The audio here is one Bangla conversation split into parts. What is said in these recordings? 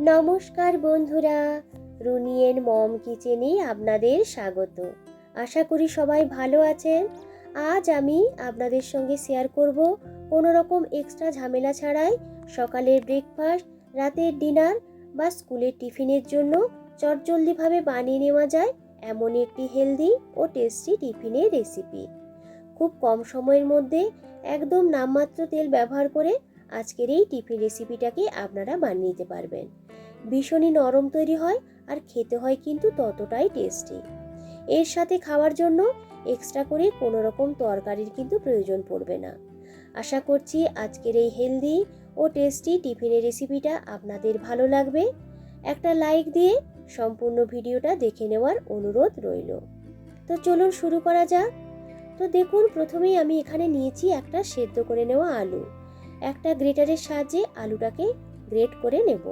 নমস্কার বন্ধুরা, রুনিয়েন মম কিচেনে আপনাদের স্বাগত। আশা করি সবাই ভালো আছেন। আজ আমি আপনাদের সঙ্গে শেয়ার করব কোনো রকম এক্সট্রা ঝামেলা ছাড়াই সকালের ব্রেকফাস্ট, রাতের ডিনার বা স্কুলের টিফিনের জন্য চটজলদিভাবে বানিয়ে নেওয়া যায় এমন একটি হেলদি ও টেস্টি টিফিনের রেসিপি। খুব কম সময়ের মধ্যে একদম নামমাত্র তেল ব্যবহার করে আজকের এই টিফিন রেসিপিটাকে আপনারা বানিয়ে নিতে পারবেন। ভীষণই নরম তৈরি হয় আর খেতে হয় কিন্তু ততটাই টেস্টি। এর সাথে খাওয়ার জন্য এক্সট্রা করে কোনো রকম তরকারির কিন্তু প্রয়োজন পড়বে না। আশা করছি আজকের এই হেলদি ও টেস্টি টিফিনের রেসিপিটা আপনাদের ভালো লাগবে। একটা লাইক দিয়ে সম্পূর্ণ ভিডিওটা দেখে নেওয়ার অনুরোধ রইল। তো চলুন শুরু করা যাক। তো দেখুন, প্রথমেই আমি এখানে নিয়েছি একটা সেদ্ধ করে নেওয়া আলু। একটা গ্রেটারের সাহায্যে আলুটাকে গ্রেট করে নেব।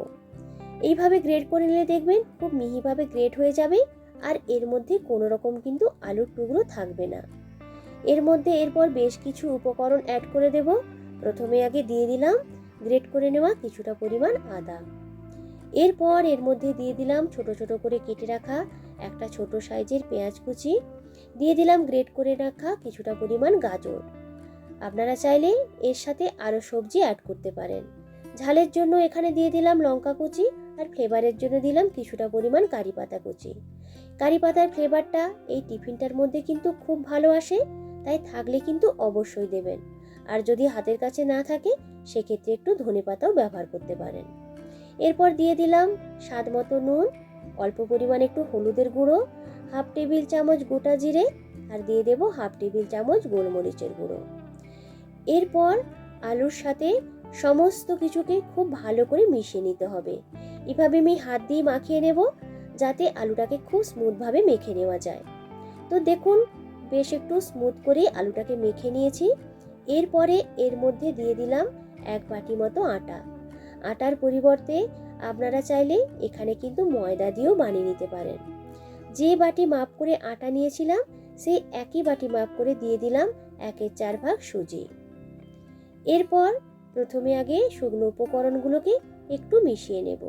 এইভাবে গ্রেট করে নিলে দেখবেন খুব মিহিভাবে গ্রেট হয়ে যাবে আর এর মধ্যে কোনো রকম কিন্তু আলুর টুকরো থাকবে না। এর মধ্যে এরপর বেশ কিছু উপকরণ অ্যাড করে দেব। প্রথমে আগে দিয়ে দিলাম গ্রেট করে নেওয়া কিছুটা পরিমাণ আদা। এরপর এর মধ্যে দিয়ে দিলাম ছোট ছোট করে কেটে রাখা একটা ছোট সাইজের পেঁয়াজ কুচি। দিয়ে দিলাম গ্রেট করে রাখা কিছুটা পরিমাণ গাজর। আপনারা চাইলে এর সাথে আরও সবজি অ্যাড করতে পারেন। ঝালের জন্য এখানে দিয়ে দিলাম লঙ্কা কুচি আর ফ্লেভারের জন্য দিলাম কিছুটা পরিমাণ কারি পাতা কুচি। কারি পাতার ফ্লেভারটা এই টিফিনটার মধ্যে কিন্তু খুব ভালো আসে, তাই থাকলে কিন্তু অবশ্যই দেবেন। আর যদি হাতের কাছে না থাকে সেক্ষেত্রে একটু ধনেপাতাও ব্যবহার করতে পারেন। এরপর দিয়ে দিলাম স্বাদ মতো নুন, অল্প পরিমাণ একটু হলুদের গুঁড়ো, হাফ টেবিল চামচ গোটা জিরে আর দিয়ে দেব হাফ টেবিল চামচ গোলমরিচের গুঁড়ো। এরপর আলুর সাথে সমস্ত কিছুকে খুব ভালো করে মিশিয়ে নিতে হবে। এভাবে আমি হাত দিয়ে মাখিয়ে নেব যাতে আলুটাকে খুব স্মুথভাবে মেখে নেওয়া যায়। তো দেখুন, বেশ একটু স্মুথ করে আলুটাকে মেখে নিয়েছি। এরপরে এর মধ্যে দিয়ে দিলাম এক বাটি মতো আটা। আটার পরিবর্তে আপনারা চাইলে এখানে কিন্তু ময়দা দিয়েও বানিয়ে নিতে পারেন। যে বাটি মাপ করে আটা নিয়েছিলাম সেই একই বাটি মাপ করে দিয়ে দিলাম 1/4 ভাগ সুজি। এরপর প্রথমে আগে শুকনো উপকরণগুলোকে একটু মিশিয়ে নেব।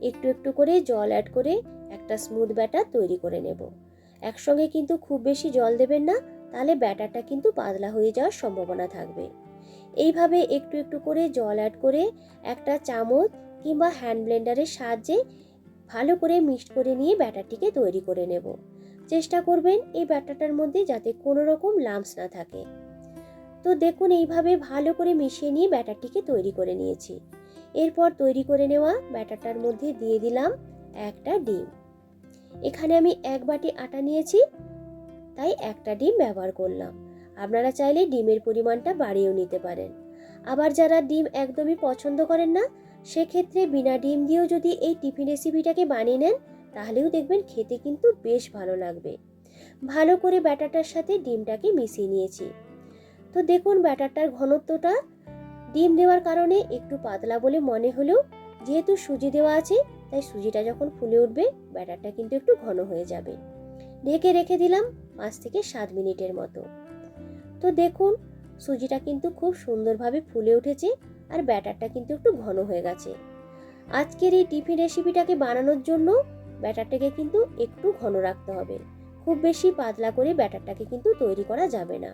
একটু একটু করে জল অ্যাড করে একটা স্মুথ ব্যাটার তৈরি করে নেব। একসঙ্গে কিন্তু খুব বেশি জল দেবেন না, তাহলে ব্যাটারটা কিন্তু পাতলা হয়ে যাওয়ার সম্ভাবনা থাকবে। এইভাবে একটু একটু করে জল অ্যাড করে একটা চামচ কিংবা হ্যান্ড ব্লেন্ডারের সাহায্যে ভালো করে মিক্সড করে নিয়ে ব্যাটারটিকে তৈরি করে নেব। চেষ্টা করবেন এই ব্যাটারটার মধ্যে যাতে কোনো রকম লাম্পস না থাকে। তো দেখুন, এইভাবে ভালো করে মিশিয়ে নিয়ে ব্যাটারটিকে তৈরি করে নিয়েছি। এরপর তৈরি করে নেওয়া ব্যাটারটার মধ্যে দিয়ে দিলাম একটা ডিম। এখানে আমি এক বাটি আটা নিয়েছি, তাই একটা ডিম ব্যবহার করলাম। আপনারা চাইলে ডিমের পরিমাণটা বাড়িয়েও নিতে পারেন। আবার যারা ডিম একদমই পছন্দ করেন না, সেক্ষেত্রে বিনা ডিম দিয়েও যদি এই টিফিন রেসিপিটাকে বানিয়ে নেন তাহলেও দেখবেন খেতে কিন্তু বেশ ভালো লাগবে। ভালো করে ব্যাটারটার সাথে ডিমটাকে মিশিয়ে নিয়েছি। তো দেখুন, ব্যাটারটার ঘনত্বটা ডিম দেওয়ার কারণে একটু পাতলা বলে মনে হলেও যেহেতু সুজি দেওয়া আছে তাই সুজিটা যখন ফুলে উঠবে ব্যাটারটা কিন্তু একটু ঘন হয়ে যাবে। ঢেকে রেখে দিলাম 5 থেকে 7 মিনিটের মতো। তো দেখুন, সুজিটা কিন্তু খুব সুন্দরভাবে ফুলে উঠেছে আর ব্যাটারটা কিন্তু একটু ঘন হয়ে গেছে। আজকের এই টিফিন রেসিপিটাকে বানানোর জন্য ব্যাটারটাকে কিন্তু একটু ঘন রাখতে হবে। খুব বেশি পাতলা করে ব্যাটারটাকে কিন্তু তৈরি করা যাবে না।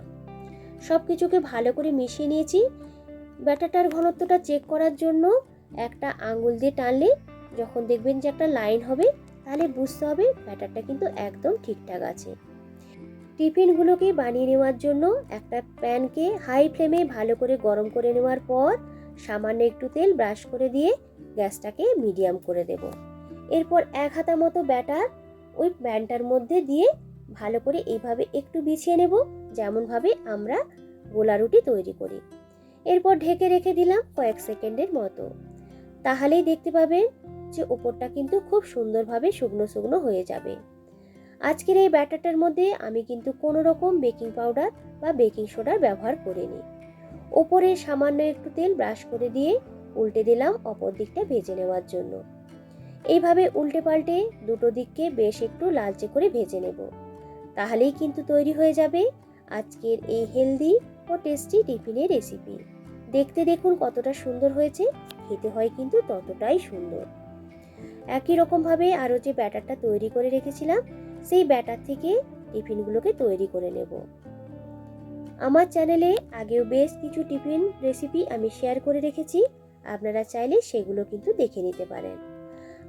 সব কিছুকে ভালো করে মিশিয়ে নিয়েছি। ব্যাটারটার ঘনত্বটা চেক করার জন্য একটা আঙ্গুল দিয়ে টানলে যখন দেখবেন যে একটা লাইন হবে তাহলে বুঝতে হবে ব্যাটারটা কিন্তু একদম ঠিকঠাক আছে। টিফিনগুলোকে বানিয়ে নেওয়ার জন্য একটা প্যানকে হাই ফ্লেমে ভালো করে গরম করে নেওয়ার পর সামান্য একটু তেল ব্রাশ করে দিয়ে গ্যাসটাকে মিডিয়াম করে দেব। এরপর এক হাতা মতো ব্যাটার ওই প্যানটার মধ্যে দিয়ে ভালো করে এইভাবে একটু বিছিয়ে নেব, যেমনভাবে আমরা গোলা রুটি তৈরি করি। এরপর ঢেকে রেখে দিলাম কয়েক সেকেন্ডের মতো। তাহলেই দেখতে পাবেন যে উপরটা কিন্তু খুব সুন্দরভাবে শুকনো শুকনো হয়ে যাবে। আজকের এই ব্যাটারটার মধ্যে আমি কিন্তু কোনো রকম বেকিং পাউডার বা বেকিং সোডার ব্যবহার করিনি। ওপরে সামান্য একটু তেল ব্রাশ করে দিয়ে উল্টে দিলাম অপর দিকটা ভেজে নেওয়ার জন্য। এইভাবে উল্টে পাল্টে দুটো দিককে বেশ একটু লালচে করে ভেজে নেব। তাহলেই কিন্তু তৈরি হয়ে যাবে আজকের এই হেলদি ও টেস্টি টিফিনের রেসিপি। দেখতে দেখুন কতটা সুন্দর হয়েছে, খেতে হয় কিন্তু ততটাই সুন্দর। একই রকমভাবে আরও যে ব্যাটারটা তৈরি করে রেখেছিলাম সেই ব্যাটার থেকে টিফিনগুলোকে তৈরি করে নেব। আমার চ্যানেলে আগেও বেশ কিছু টিফিন রেসিপি আমি শেয়ার করে রেখেছি, আপনারা চাইলে সেগুলো কিন্তু দেখে নিতে পারেন।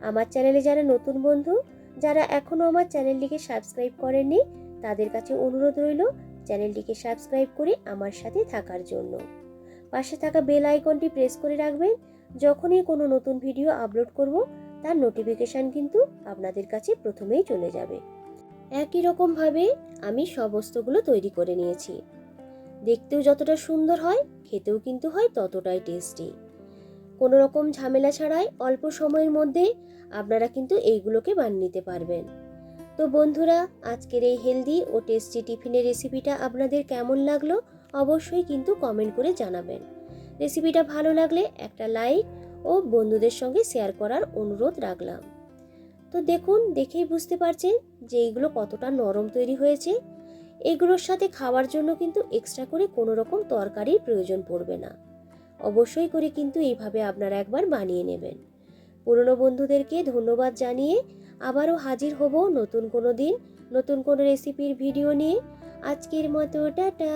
আমার চ্যানেলে যারা নতুন বন্ধু, যারা এখনও আমার চ্যানেলটিকে সাবস্ক্রাইব করেননি, তাদের কাছে অনুরোধ রইল চ্যানেলটিকে সাবস্ক্রাইব করে আমার সাথে থাকার জন্য। পাশে থাকা বেল আইকনটি প্রেস করে রাখবেন, যখনই কোনো নতুন ভিডিও আপলোড করব তার নোটিফিকেশান কিন্তু আপনাদের কাছে প্রথমেই চলে যাবে। একই রকমভাবে আমি সমস্তগুলো তৈরি করে নিয়েছি। দেখতেও যতটা সুন্দর হয়, খেতেও কিন্তু হয় ততটাই টেস্টি। কোনো রকম ঝামেলা ছাড়াই অল্প সময়ের মধ্যে আপনারা কিন্তু এইগুলোকে বানিয়ে নিতে পারবেন। তো বন্ধুরা, আজকের এই হেলদি ও টেস্টি টিফিনের রেসিপিটা আপনাদের কেমন লাগলো অবশ্যই কিন্তু কমেন্ট করে জানাবেন। রেসিপিটা ভালো লাগলে একটা লাইক ও বন্ধুদের সঙ্গে শেয়ার করার অনুরোধ রাখলাম। তো দেখুন, দেখেই বুঝতে পারছেন যে এইগুলো কতটা নরম তৈরি হয়েছে। এগুলোর সাথে খাওয়ার জন্য কিন্তু এক্সট্রা করে কোনো রকম তরকারির প্রয়োজন পড়বে না। অবশ্যই করে কিন্তু এইভাবে আপনারা একবার বানিয়ে নেবেন। পুরনো বন্ধুদেরকে ধন্যবাদ জানিয়ে আবারও হাজির হব নতুন কোনো দিন নতুন কোনো রেসিপির ভিডিও নিয়ে। আজকের মতো টাটা।